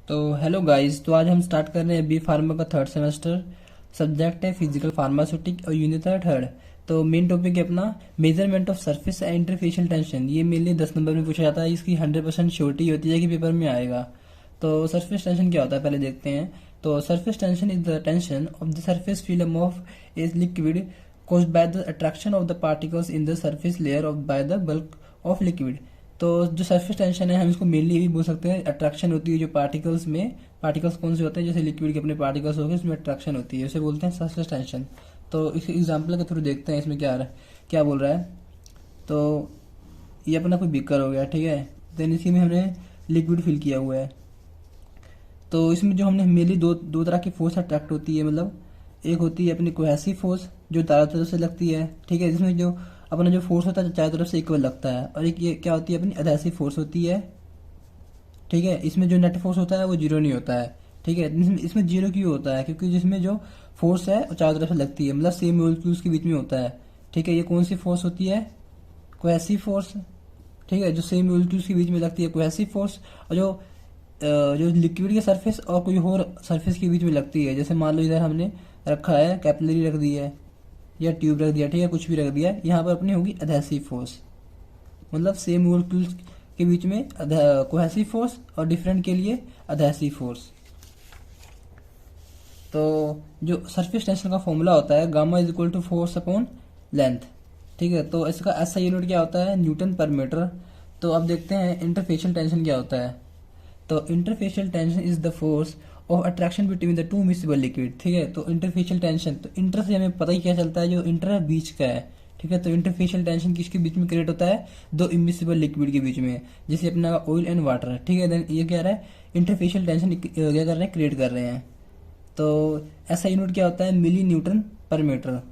तो hello guys, तो आज हम स्टार्ट कर रहे हैं बी फार्मा का थर्ड सेमेस्टर। सब्जेक्ट है फिजिकल फार्मास्यूटिक और यूनिट है थर्ड। तो मेन टॉपिक है अपना measurement of surface and interfacial tension. ये मेनली 10 नंबर में पूछा जाता है, इसकी 100% श्योरिटी होती है कि पेपर में आएगा। तो सरफेस टेंशन क्या होता है पहले देखते हैं। तो surface tension is the tension of the surface film of a liquid caused by the attraction of the particles in the surface layer of by the bulk of liquid। तो जो surface tension है हम इसको mainly ये भी बोल सकते हैं, अट्रैक्शन होती है जो पार्टिकल्स में। पार्टिकल्स कौन से होते हैं, जैसे लिक्विड के अपने पार्टिकल्स हो गए, इसमें अट्रैक्शन होती है, उसे बोलते हैं सरफेस टेंशन। तो इस एग्जाम्पल के थ्रू देखते हैं इसमें क्या बोल रहा है। तो ये अपना कोई बीकर हो गया, ठीक है। देन इसी में हमने लिक्विड फिल किया हुआ है। तो इसमें जो हमने मेनली दो तरह की फोर्स अट्रैक्ट होती है, मतलब एक होती है अपनी कोहेसिव फोर्स जो चारों तरफ से लगती है, ठीक है, जिसमें जो अपना जो फोर्स होता है चारों तरफ से इक्वल लगता है। और एक ये क्या होती है अपनी एडहेसिव फोर्स होती है, ठीक है। इसमें जो नेट फोर्स होता है वो जीरो नहीं होता है, ठीक है। इसमें जीरो क्यों होता है, क्योंकि जिसमें जो फोर्स है वो चारों तरफ से लगती है, मतलब सेम मोलिक्यूल्स के बीच में होता है, ठीक है। ये कौन सी फोर्स होती है, कोहेसिव फोर्स, ठीक है, जो सेम मोलिक्यूल्स के बीच में लगती है कोहेसिव फोर्स। और जो लिक्विड के सरफेस और कोई और सरफेस के बीच में लगती है, जैसे मान लो इधर हमने रखा है कैपिलरी रख दी है या ट्यूब रख दिया, ठीक है, कुछ भी रख दिया, यहाँ पर अपनी होगी एडहेसिव फोर्स, मतलब सेम मोलिक्यूल्स के बीच में कोहेसिव फोर्स और डिफरेंट के लिए एडहेसिव फोर्स। तो जो सरफेस टेंशन का फॉर्मूला होता है gamma is equal to force upon length, ठीक है। तो इसका ऐसा यूनिट क्या होता है, न्यूटन पर मीटर। तो अब देखते हैं इंटरफेशियल टेंशन क्या होता है। तो interfacial tension is the force of attraction between the two miscible liquid, ठीक है। तो इंटरफेशियल टेंशन, तो इंटर से हमें पता ही क्या चलता है, जो इंटर है बीच का है, ठीक है। तो इंटरफेशियल टेंशन किसके बीच में क्रिएट होता है, दो इमिसिबल लिक्विड के बीच में, जैसे अपना ऑयल एंड वाटर, ठीक है। देन ये क्या रहा है, इंटरफेशियल टेंशन क्या कर रहे हैं, क्रिएट कर रहे हैं। तो ऐसा यूनिट क्या होता है, मिली न्यूटन पर मीटर।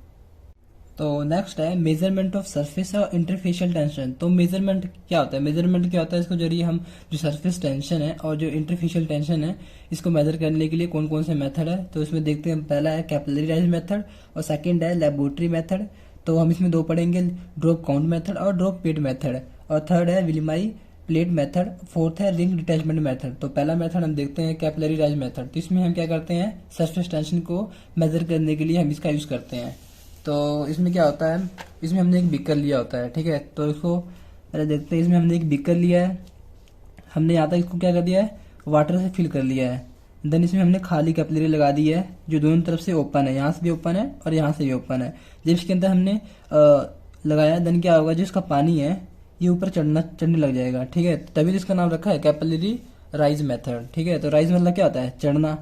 तो नेक्स्ट है मेजरमेंट ऑफ सरफेस और इंटरफेशियल टेंशन। तो मेजरमेंट क्या होता है, मेजरमेंट क्या होता है, इसको जरिए हम जो सरफेस टेंशन है और जो इंटरफेशियल टेंशन है इसको मेजर करने के लिए कौन कौन से मेथड है। तो इसमें देखते हैं, पहला है कैपिलरीज मेथड और सेकंड है लेबोरेटरी मेथड। तो हम इसमें दो पढ़ेंगे, ड्रॉप काउंट मेथड और ड्रॉप पेड मेथड, और थर्ड है विलिमाई प्लेट मेथड, फोर्थ है रिंग डिटैचमेंट मेथड। तो पहला मेथड हम देखते हैं कैपिलरी राइज मेथड। तो इसमें हम क्या करते हैं, सरफेस टेंशन को मेजर करने के लिए हम इसका यूज करते हैं। तो इसमें क्या होता है, इसमें हमने एक बीकर लिया होता है, ठीक है। तो इसको पहले देखते हैं, इसमें हमने एक बीकर लिया है, हमने यहाँ तक इसको क्या कर दिया है, वाटर से फिल कर लिया है। देन इसमें हमने खाली कैपिलरी लगा दी है जो दोनों तरफ से ओपन है, यहाँ से भी ओपन है और यहाँ से भी ओपन है। जब इसके अंदर हमने लगाया, देन क्या होगा, जो इसका पानी है ये ऊपर चढ़ने लग जाएगा, ठीक है। तभी तो इसका नाम रखा है कैपिलरी राइज मेथड, ठीक है। तो राइज मतलब क्या होता है, चढ़ना।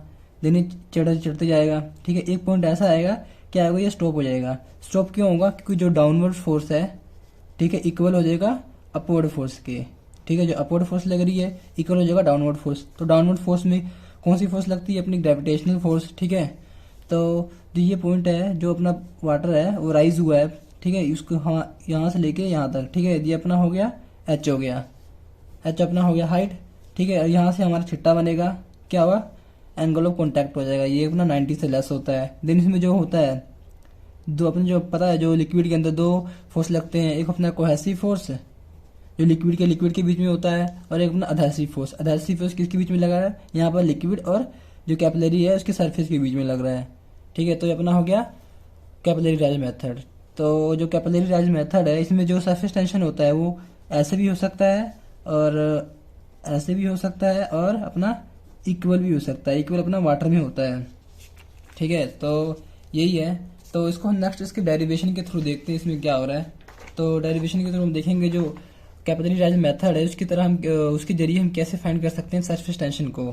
देन ये चढ़ते जाएगा, ठीक है। एक पॉइंट ऐसा आएगा, क्या होगा, ये स्टॉप हो जाएगा। स्टॉप क्यों होगा, क्योंकि जो डाउनवर्ड फोर्स है, ठीक है, इक्वल हो जाएगा अपवर्ड फोर्स के, ठीक है। जो अपवर्ड फोर्स लग रही है इक्वल हो जाएगा डाउनवर्ड फोर्स। तो डाउनवर्ड फोर्स में कौन सी फोर्स लगती है, अपनी ग्रेविटेशनल फोर्स, ठीक है। तो जो ये पॉइंट है, जो अपना वाटर है वो राइज हुआ है, ठीक है, उसको यहाँ से लेके यहाँ तक, ठीक है, ये अपना हो गया एच, हो गया एच, अपना हो गया हाइट, ठीक है। और यहाँ से हमारा छिट्टा बनेगा, क्या हुआ, एंगल ऑफ कॉन्टैक्ट हो जाएगा, ये अपना 90 से लेस होता है। देन इसमें जो होता है, दो अपने जो पता है, जो लिक्विड के अंदर दो फोर्स लगते हैं, एक अपना कोहेसिव फोर्स जो लिक्विड के बीच में होता है, और एक अपना एडहेसिव फोर्स। एडहेसिव फोर्स किसके बीच में लगा है, यहाँ पर लिक्विड और जो कैपिलरी है उसके सरफेस के बीच में लग रहा है, ठीक है। तो ये अपना हो गया कैपिलरी राइज मेथड। तो जो कैपिलरी राइज मेथड है, इसमें जो सरफेस टेंशन होता है वो ऐसे भी हो सकता है और ऐसे भी हो सकता है, और अपना इक्वल भी हो सकता है, इक्वल अपना वाटर में होता है, ठीक है। तो यही है। तो इसको हम नेक्स्ट इसके डेरिवेशन के थ्रू देखते हैं इसमें क्या हो रहा है। तो डेरिवेशन के थ्रू हम देखेंगे जो कैपिलरी राइज मेथड है उसकी तरह हम उसके जरिए हम कैसे फाइंड कर सकते हैं सरफेस टेंशन को।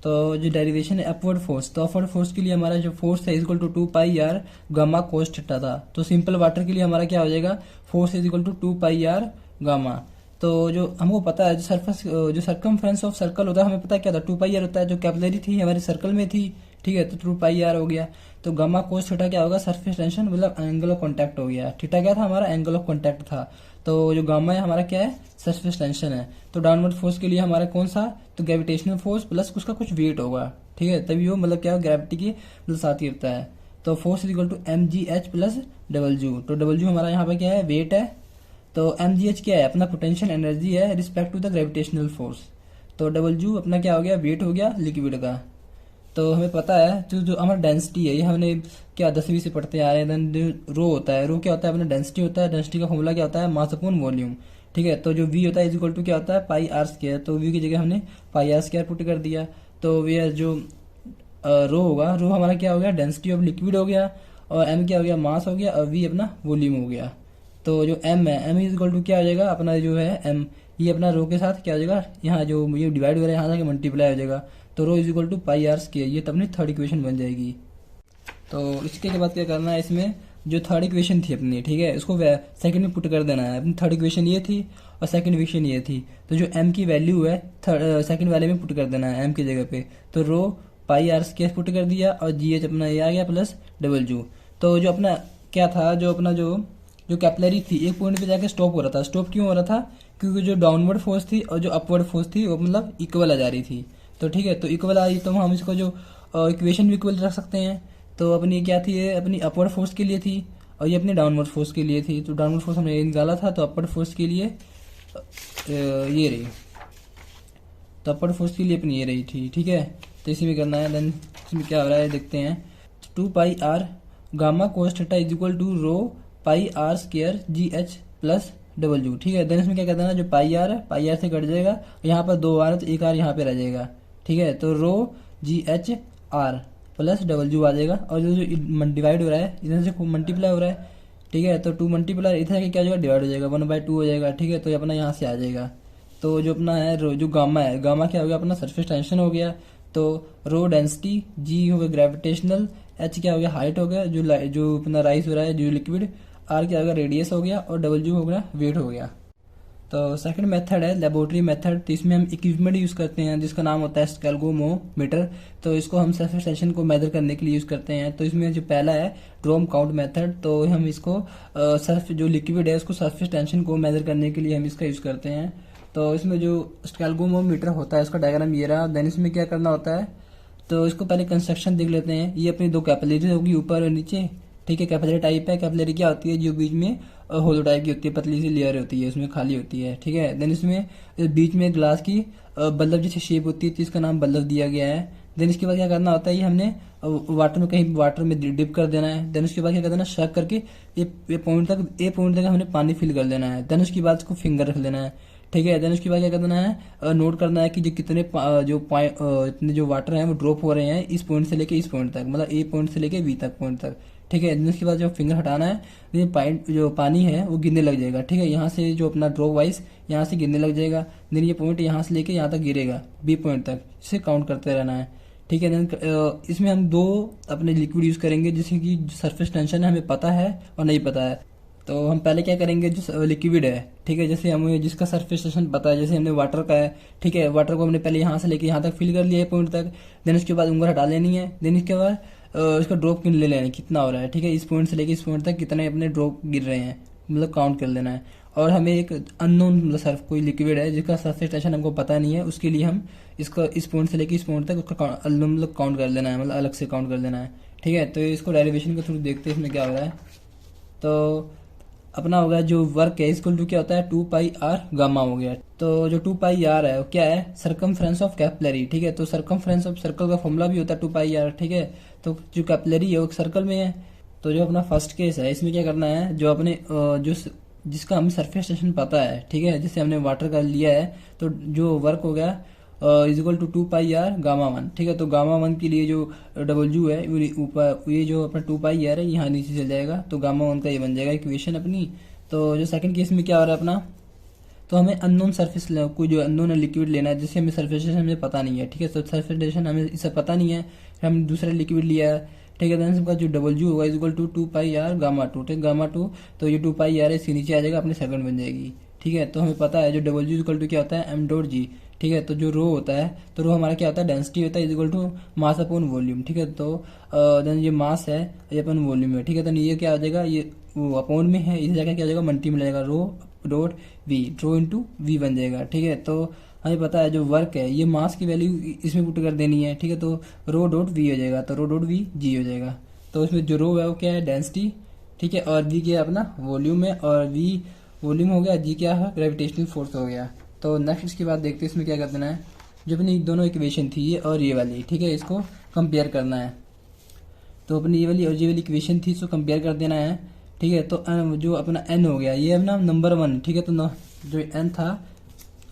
तो जो डेरिवेशन है अपवर्ड फोर्स, तो अपवर्ड फोर्स के लिए हमारा जो फोर्स है equal to 2 pi r gamma cos theta था। तो सिंपल वाटर के लिए हमारा क्या हो जाएगा, force is equal to 2 pi r gamma. तो जो हमको पता है, जो सर्कमफ्रेंस ऑफ सर्कल होता है, हमें पता है क्या था, 2 पाई आर होता है। जो कैपिलरी थी हमारे सर्कल में थी, ठीक है, तो 2 पाई आर हो गया। तो गामा कोस थीटा क्या होगा, सरफेस टेंशन मतलब एंगल ऑफ कॉन्टैक्ट हो गया। थीटा क्या था, हमारा एंगल ऑफ कॉन्टैक्ट था। तो जो गामा है हमारा क्या है, सरफेस टेंशन है। तो डाउनवर्ड फोर्स के लिए हमारा कौन सा, तो ग्रेविटेशनल फोर्स प्लस उसका कुछ वेट होगा, ठीक है, तभी वो मतलब क्या ग्रेविटी की मतलब साथ ही रहता है। तो force is equal to mgh plus W. तो डब्ल्यू हमारा यहाँ पे क्या है, वेट है। तो mgh क्या है, अपना पोटेंशियल एनर्जी है respect to the gravitational force. तो डब्ल्यू अपना क्या हो गया, वेट हो गया लिक्विड का। तो हमें पता है जो जो हमारा डेंसिटी है, ये हमने क्या 10वीं से पढ़ते आ रहे हैं। देन रो होता है, रो क्या होता है अपना डेंसिटी होता है। डेंसिटी का फॉर्मूला क्या होता है, मास अपॉन वॉल्यूम। ठीक है, तो जो वी होता है इज इक्वल टू क्या होता है, पाई आर स्क्वायर। तो वी की जगह हमने पाई आर स्क्वायर पुट कर दिया। तो वी जो रो होगा, रो हमारा क्या हो गया, डेंसिटी ऑफ लिक्विड हो गया, और एम क्या हो गया, मास हो गया, और वी अपना वॉल्यूम हो गया। तो जो एम है, एम इज इक्वल टू क्या हो जाएगा अपना जो है एम, ये अपना रो के साथ क्या हो जाएगा, यहाँ जो ये डिवाइड हो रहा है यहाँ जाके मल्टीप्लाई हो जाएगा। तो rho is equal to pi r square, ये तब अपनी थर्ड इक्वेशन बन जाएगी। तो इसके बाद क्या करना है, इसमें जो थर्ड इक्वेशन थी अपनी, ठीक है, उसको सेकंड में पुट कर देना है। अपनी थर्ड इक्वेशन ये थी और सेकंड इक्वेशन ये थी। तो जो एम की वैल्यू है सेकंड वाले में पुट कर देना है एम की जगह पे। तो रो पाई आर स्क्वायर पुट कर दिया, और जी एच अपना ये आ गया प्लस डब्ल्यू। तो जो अपना क्या था, जो अपना जो जो कैपिलरी थी एक पॉइंट पे जाके स्टॉप हो रहा था। स्टॉप क्यों हो रहा था, क्योंकि जो डाउनवर्ड फोर्स थी और जो अपवर्ड फोर्स थी वो मतलब इक्वल आ जा रही थी। तो ठीक है, तो इक्वल आ रही, तो हम इसको जो इक्वेशन भी इक्वल रख सकते हैं। तो अपनी क्या थी, ये अपनी अपवर्ड फोर्स के लिए थी, और ये अपनी डाउनवर्ड फोर्स के लिए थी। तो डाउनवर्ड फोर्स हमने ये निकाला था, तो अपवर्ड फोर्स के लिए ये रही, तो अपवर्ड फोर्स के लिए अपनी ये रही थी। ठीक है, तो इसी में करना है। देन इसमें क्या हो रहा है देखते हैं। 2 pi r gamma cos theta is equal to rho pi r square g h plus डब्ल्यू। ठीक है, देन इसमें क्या कहते हैं ना, जो पाई आर है पाई आर से कट जाएगा, यहाँ पर 2 आर है तो 1 आर यहाँ पे रह जाएगा। ठीक है, तो rho g h r plus डब्ल्यू आ जाएगा, और जो डिवाइड हो रहा है इधर से मल्टीप्लाई हो रहा है। ठीक है, तो 2 मल्टीप्लाई इधर के क्या हो जाएगा, डिवाइड हो जाएगा, 1/2 हो जाएगा। ठीक है, तो ये अपना यहाँ से आ जाएगा। तो जो अपना है जो गामा है, गामा क्या हो गया अपना सरफेस टेंशन हो गया। तो रो डेंसिटी, जी हो गया ग्रेविटेशनल, एच क्या हो गया हाइट हो गया जो अपना राइज हो रहा है जो लिक्विड, आर क्या हो गया रेडियस हो गया, और डब्ल्यू हो गया वेट हो गया। तो सेकंड मेथड है लेबोरेटरी मेथड। तो इसमें हम इक्विपमेंट यूज़ करते हैं जिसका नाम होता है स्कैल्गोमीटर। तो इसको हम सरफेस टेंशन को मेजर करने के लिए यूज़ करते हैं। तो इसमें जो पहला है ड्रोम काउंट मेथड, तो हम इसको सर्फ जो लिक्विड है उसको सरफेस टेंशन को मेजर करने के लिए हम इसका यूज़ करते हैं। तो इसमें जो स्कैल्गोमीटर होता है उसका डायग्राम ये रहा। देन इसमें क्या करना होता है, तो इसको पहले कंस्ट्रक्शन देख लेते हैं। ये अपनी 2 कैपिलरी होगी ऊपर और नीचे। ठीक है, कैपिलरी टाइप है। कैपिलरी क्या होती है, जो बीच में होलो टाइप की होती है, पतली सी लेयर होती है, उसमें खाली होती है। ठीक है, देन इसमें बीच में ग्लास की बल्ब जैसी शेप होती है, तो इसका नाम बल्ब दिया गया है। देन इसके बाद क्या करना होता है, ये हमने वाटर में कहीं वाटर में डिप कर देना है। देन उसके बाद क्या करना है, शक करके ये पॉइंट तक हमने पानी फिल कर देना है। देन उसके बाद इसको फिंगर रख लेना है। ठीक है, देन उसके बाद क्या करना है, नोट करना है कि जो कितने इतने जो वाटर हैं वो ड्रॉप हो रहे हैं इस पॉइंट से लेके इस पॉइंट तक, मतलब ए पॉइंट से लेके बी तक पॉइंट तक। ठीक है, देन उसके बाद जो फिंगर हटाना है, ये पॉइंट जो पानी है वो गिरने लग जाएगा। ठीक है, यहाँ से जो अपना ड्रॉप वाइज यहाँ से गिरने लग जाएगा। देन ये पॉइंट यहाँ से लेके यहाँ तक गिरेगा बी पॉइंट तक, इसे काउंट करते रहना है। ठीक है, देन इसमें हम 2 अपने लिक्विड यूज करेंगे जिसकी की सरफेस टेंशन है हमें पता है और नहीं पता है। तो हम पहले क्या करेंगे, जो लिक्विड है, ठीक है, जैसे हमें जिसका सरफेस टेंशन पता है, जैसे हमने वाटर का है। ठीक है, वाटर को हमने पहले यहाँ से लेके यहाँ तक फिल कर लिया है पॉइंट तक। देन उसके बाद उंगली हटा लेनी है। देन इसके बाद इसका ड्रॉप ले लेना है कितना हो रहा है। ठीक है, इस पॉइंट से लेके इस पॉइंट तक कितने अपने ड्रॉप गिर रहे हैं, मतलब काउंट कर लेना है। और हमें एक अननोन मतलब सर्फ कोई लिक्विड है जिसका सरफेस टेंशन हमको पता नहीं है, उसके लिए हम इसका इस पॉइंट से लेके इस पॉइंट तक उसका मतलब काउंट कर लेना है, मतलब अलग से काउंट कर लेना है। ठीक है, तो इसको डेरिवेशन के थ्रू देखते हैं इसमें क्या हो रहा है। तो अपना हो गया जो वर्क है इक्वल टू क्या होता है 2 पाई आर गामा हो गया। तो जो 2 पाई आर है वो क्या है, सरकमफ्रेंस ऑफ कैपिलरी। ठीक है, तो सरकमफ्रेंस ऑफ सर्कल का फॉर्मूला भी होता है 2 पाई आर। ठीक है, तो जो कैपिलरी है वो सर्कल में है। तो जो अपना फर्स्ट केस है इसमें क्या करना है, जो अपने जो जिसका हमें सरफेस टेंशन पता है, ठीक है, जैसे हमने वाटर का लिया है, तो जो वर्क हो गया is equal to 2 pi r gamma 1। ठीक है, तो गामा 1 के लिए जो डब्ल्यू है ऊपर, ये जो अपना 2 पाई आर है यहाँ नीचे चल जाएगा, तो गामा 1 का ये बन जाएगा इक्वेशन अपनी। तो जो सेकंड केस में क्या हो रहा है अपना, तो हमें अननोन सरफेस कोई जो अननोन लिक्विड लेना है जिससे हमें सरफेस टेंशन हमें पता नहीं है। ठीक है, तो सरफेस टेंशन हमें इसे पता नहीं है, हम दूसरा लिक्विड लिया है। ठीक है, देन इसका जो डब्ल्यू होगा is equal to 2 pi r gamma 2। ठीक, गामा 2, तो ये 2 पाई आर है इसके नीचे आ जाएगा, अपनी सेकंड बन जाएगी। ठीक है, तो हमें पता है जो डब्ल्यू इक्वल टू क्या होता है एम डॉट जी। ठीक है, तो जो रो होता है, तो रो हमारा क्या होता है डेंसिटी होता है is equal to mass upon volume. ठीक है, तो देन ये मास है ये अपन वॉल्यूम है। ठीक है, तो ये क्या हो जाएगा, ये वो अपॉन में है, इस जगह क्या हो जाएगा मल्टीप्लाई जाएगा, rho dot v, rho into v बन जाएगा। ठीक है, तो हमें पता है जो वर्क है ये मास की वैल्यू इसमें पुट कर देनी है। ठीक है, तो रो डॉट वी हो जाएगा, तो रो डॉट वी जी हो जाएगा। तो इसमें जो रो है वो क्या है डेंसिटी। ठीक है, और वी क्या है अपना वॉल्यूम है, और वी वॉल्यूम हो गया, जी क्या है ग्रेविटेशनल फोर्स हो गया। तो नेक्स्ट इसके बाद देखते हैं इसमें क्या कर देना है। जो अपनी दोनों इक्वेशन थी ये और ये वाली, ठीक है, इसको कंपेयर करना है। तो अपनी ये वाली और ये वाली इक्वेशन थी, इसको कंपेयर कर देना है, ठीक है। तो जो अपना n हो गया, ये अपना नंबर 1, ठीक है। तो जो n था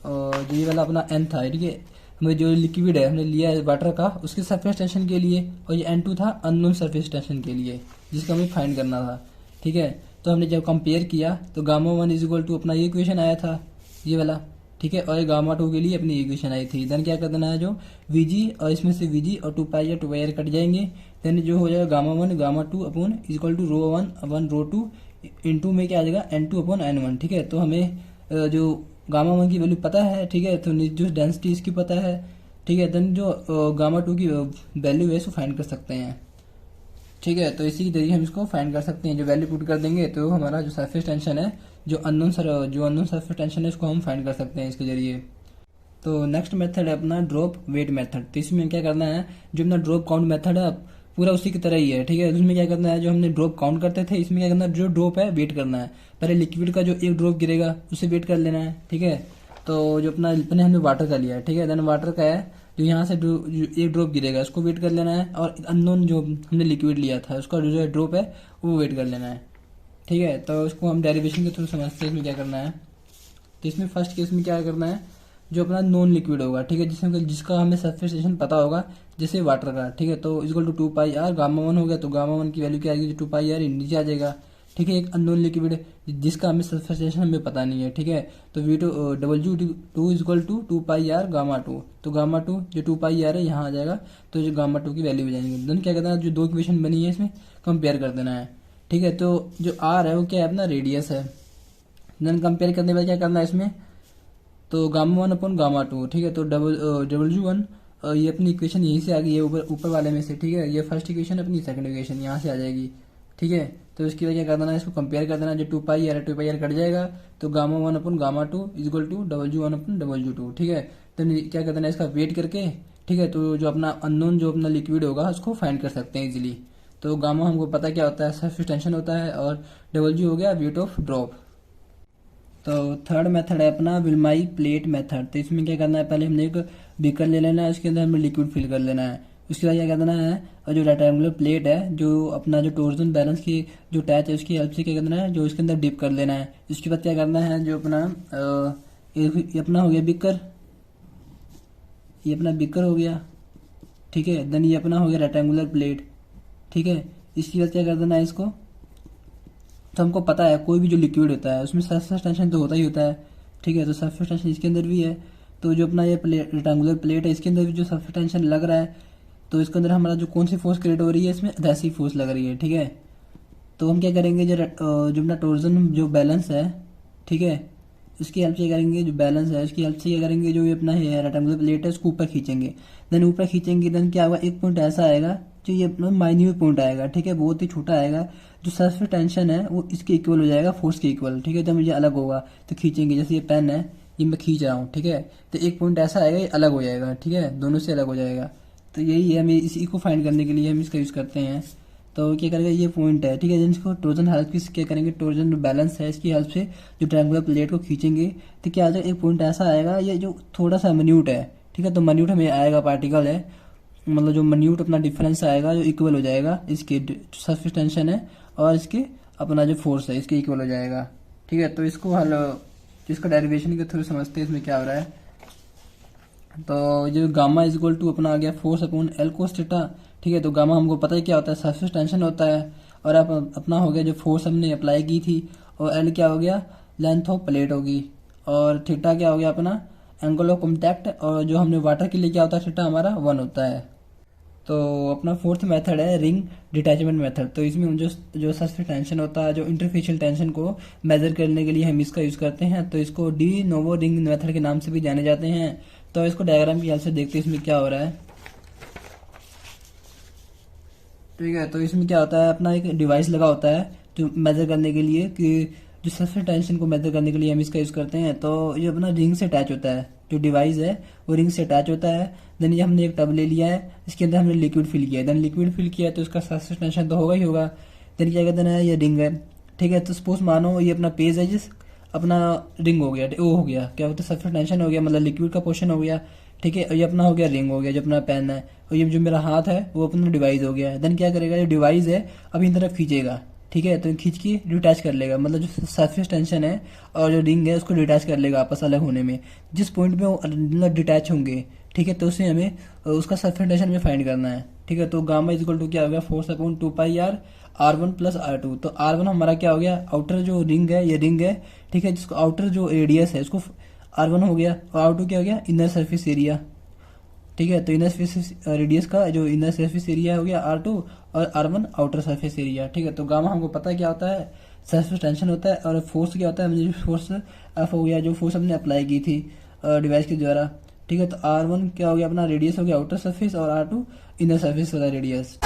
और जो ये वाला अपना n था, ठीक है, हमें जो लिक्विड है हमने लिया है वाटर का, उसके सरफेस टेंशन के लिए, और ये n2 था अननोन सरफेस टेंशन के लिए, जिसका हमें फाइंड करना था, ठीक है। तो हमने जब कंपेयर किया तो गामा 1 इज इक्वल टू अपना ये इक्वेशन आया था, ये वाला, ठीक है। और ये गामा 2 के लिए अपनी इक्वेशन आई थी। देन क्या कर देना है, जो Vg और इसमें से Vg और 2 या 2 कट जाएंगे। देन जो हो जाएगा gamma 1 gamma 2 upon equal to rho 1 rho 2 into में क्या आ जाएगा n2 अपॉन n1, ठीक है। तो हमें जो गामा 1 की वैल्यू पता है, ठीक है, तो जो डेंसिटी इसकी पता है, ठीक है। देन जो गामा 2 की वैल्यू है इसको फाइंड कर सकते हैं, ठीक है। तो इसी तरीके हम इसको फाइंड कर सकते हैं। जो वैल्यू पुट कर देंगे तो हमारा जो सरफेस टेंशन है, जो अननोन सरफेस टेंशन है, उसको हम फाइंड कर सकते हैं इसके जरिए। तो नेक्स्ट मेथड है अपना ड्रॉप वेट मेथड। तो इसमें क्या करना है, जो अपना ड्रॉप काउंट मेथड है पूरा उसी की तरह ही है, ठीक है। उसमें क्या करना है, जो हमने ड्रॉप काउंट करते थे, इसमें क्या करना है, जो ड्रॉप है वेट करना है। पहले लिक्विड का जो एक ड्रॉप गिरेगा उसे वेट कर लेना है, ठीक है। तो जो अपने हमने वाटर का लिया है, ठीक है। देन वाटर का है जो यहाँ से जो एक ड्रॉप गिरेगा उसको वेट कर लेना है, और अननोन जो हमने लिक्विड लिया था उसका जो है ड्रॉप है वो वेट कर लेना है, ठीक है। तो उसको हम डेरिवेशन के थ्रू समझते हैं इसमें क्या करना है। तो इसमें फर्स्ट केस में क्या करना है, जो अपना नॉन लिक्विड होगा, ठीक है, जिसका हमें सरफेस टेंशन पता होगा, जैसे वाटर का, ठीक है। तो इक्वल टू 2πr गामा 1 हो गया, तो गामा 1 की वैल्यू क्या आएगी, 2πr नीचे आ जाएगा, ठीक है। एक अननोन लिक्विड जिसका हमें सरफेस टेंशन हमें पता नहीं है, ठीक है। तो V2 equal to 2πr gamma 2, तो गामा 2 जो 2πr है यहाँ आ जाएगा, तो जो गामा 2 की वैल्यू हो जाएंगे। देन क्या करना है, जो दो इक्वेशन बनी है इसमें कंपेयर कर देना है, ठीक है। तो जो r है वो क्या है, अपना रेडियस है। देन कंपेयर करने के बाद क्या करना है इसमें, तो गामा 1 अपॉन गामा 2, ठीक है। तो W1 ये अपनी इक्वेशन यहीं से आ गई है, ऊपर वाले में से, ठीक है। ये फर्स्ट इक्वेशन अपनी सेकंड इक्वेशन यहाँ से आ जाएगी, ठीक है। तो इसकी वजह क्या कर देना है, इसको कंपेयर कर देना, जो 2πr है 2πr कट जाएगा, तो gamma 1 upon gamma 2 equal to W1 upon W2, ठीक है। तो क्या कर देना है, इसका वेट करके, ठीक है। तो जो अपना अननोन जो अपना लिक्विड होगा उसको फाइंड कर सकते हैं इजीली। तो गामा हमको पता क्या होता है, सरफेस टेंशन होता है, और W हो गया वेट ऑफ ड्रॉप। तो थर्ड मेथड है अपना विल्माई प्लेट मेथड। तो इसमें क्या करना है, पहले हमने एक बीकर ले लेना है, उसके अंदर हमें लिक्विड फिल कर लेना है। उसके बाद क्या करना है, और जो रेक्टेंगुलर प्लेट है, जो अपना जो टॉर्जन बैलेंस की जो टैच है, उसकी हेल्प से क्या करना है, जो इसके अंदर डिप कर लेना है। इसके बाद क्या करना है, जो अपना ये अपना हो गया बीकर, ये अपना बीकर हो गया, ठीक है। देन ये अपना हो गया रेक्टेंगुलर प्लेट, ठीक है। इसके बाद क्या कर देना है इसको, तो हमको पता है कोई भी जो लिक्विड होता है उसमें सरफेस टेंशन तो होता ही होता है, ठीक है। तो सरफेस टेंशन इसके अंदर भी है। तो जो अपना ये प्लेट रेक्टेंगुलर प्लेट है, इसके अंदर भी जो सरफेस टेंशन लग रहा है, तो इसके अंदर हमारा जो कौन सी फोर्स क्रिएट हो रही है, इसमें एडहेसिव फोर्स लग रही है, ठीक है। तो हम क्या करेंगे, जो अपना टॉर्जन जो बैलेंस है, ठीक है, इसकी हेल्प से क्या करेंगे, जो बैलेंस है उसकी हेल्प से क्या करेंगे, जो ये अपना रेक्टेंगुलर प्लेट है उसको ऊपर खींचेंगे। देन ऊपर खींचेंगे, देन क्या होगा, एक पॉइंट ऐसा आएगा जो ये अपना माइन्यूट पॉइंट आएगा, ठीक है, बहुत ही छोटा आएगा। जो सरफेस टेंशन है वो इसके इक्वल हो जाएगा, फोर्स के इक्वल, ठीक है। जब मुझे अलग होगा तो खींचेंगे, जैसे ये पेन है, ये मैं खींच रहा हूँ, ठीक है। तो एक पॉइंट ऐसा आएगा, ये अलग हो जाएगा, ठीक है, दोनों से अलग हो जाएगा। तो यही है, हमें इसी को फाइंड करने के लिए हम इसका यूज़ करते हैं। तो क्या करेगा, ये पॉइंट है, ठीक है। जिसको टॉर्जन हेल्प की क्या करेंगे, टॉर्जन जो बैलेंस है इसकी हेल्प से जो ट्रायंगुलर प्लेट को खींचेंगे, तो क्या आ जाएगा, एक पॉइंट ऐसा आएगा, ये जो थोड़ा सा मिन्यूट है, ठीक है। तो मिन्यूट हमें आएगा, पार्टिकल है, मतलब जो मिन्यूट अपना डिफरेंस आएगा, जो इक्वल हो जाएगा इसके सरफेस टेंशन है और इसके अपना जो फोर्स है इसके इक्वल हो जाएगा, ठीक है। तो इसको हल इसका डेरिवेशन के थ्रू समझते हैं इसमें क्या हो रहा है। तो जो गामा इज इक्वल टू अपना आ गया force upon L cos theta, ठीक है। तो गामा हमको पता है क्या होता है, सरफेस टेंशन होता है, और अपना हो गया जो फोर्स हमने अप्लाई की थी, और एल क्या हो गया, लेंथ ऑफ प्लेट होगी, और थीटा क्या हो गया, अपना एंगल ऑफ कॉन्टैक्ट, और जो हमने वाटर के लिए क्या होता है, थीटा हमारा 1 होता है। तो अपना फोर्थ मेथड है रिंग डिटैचमेंट मेथड। तो इसमें हम जो सरफेस टेंशन होता है, जो इंटरफेशियल टेंशन को मेजर करने के लिए हम इसका यूज करते हैं। तो इसको डी नोवो रिंग मेथड के नाम से भी जाने जाते हैं। तो इसको डायग्राम की हेल्प से देखते हैं इसमें क्या हो रहा है, ठीक है। तो इसमें क्या होता है, अपना एक डिवाइस लगा होता है जो मेजर करने के लिए, कि जो सरफेस टेंशन को मेजर करने के लिए हम इसका यूज करते हैं। तो ये अपना रिंग से अटैच होता है, जो डिवाइस है वो रिंग से अटैच होता है। देन ये हमने एक टब ले लिया है, इसके अंदर हमने लिक्विड फिल किया है। देन लिक्विड फिल किया है तो उसका सरफेस टेंशन तो होगा ही होगा। देन क्या कहते हैं, ये रिंग है, ठीक है। तो सपोज मानो ये अपना पेज है, जिस अपना रिंग हो गया, वो हो गया क्या होता है, सरफेस टेंशन हो गया, मतलब लिक्विड का पोर्शन हो गया, ठीक है, और ये अपना हो गया रिंग हो गया जो अपना पेन है, और ये जो मेरा हाथ है वो अपना डिवाइस हो गया है। देन क्या करेगा, जो डिवाइस है अब इन तरफ खींचेगा, ठीक है, तो खींच के डिटैच कर लेगा, मतलब जो सरफेस टेंशन है और जो रिंग है उसको डिटैच कर लेगा आपस अलग होने में। जिस पॉइंट पे वो मतलब डिटैच होंगे, ठीक है, तो उसे हमें उसका सरफेस टेंशन में फाइंड करना है। ठीक है, तो गामा इज इक्वल टू क्या हो गया, force upon 2 pi r one plus R2। तो R1 हमारा क्या हो गया, आउटर जो रिंग है, ये रिंग है, ठीक है, जिसको आउटर जो रेडियस है उसको R1 हो गया, और R2 क्या हो गया, इनर सरफेस एरिया। ठीक है, तो इनर सरफेस रेडियस का जो इनर सरफेस एरिया हो गया R2, और R1 आउटर सरफेस एरिया। ठीक है, तो गामा हमको पता है क्या होता है, सरफेस टेंशन होता है, और फोर्स क्या होता है, मुझे फोर्स एफ हो गया, जो फोर्स हमने अप्लाई की थी डिवाइस के द्वारा। ठीक है, तो R1 क्या हो गया, अपना रेडियस हो गया आउटर सरफेस, और R2 इनर सरफेस वाला रेडियस।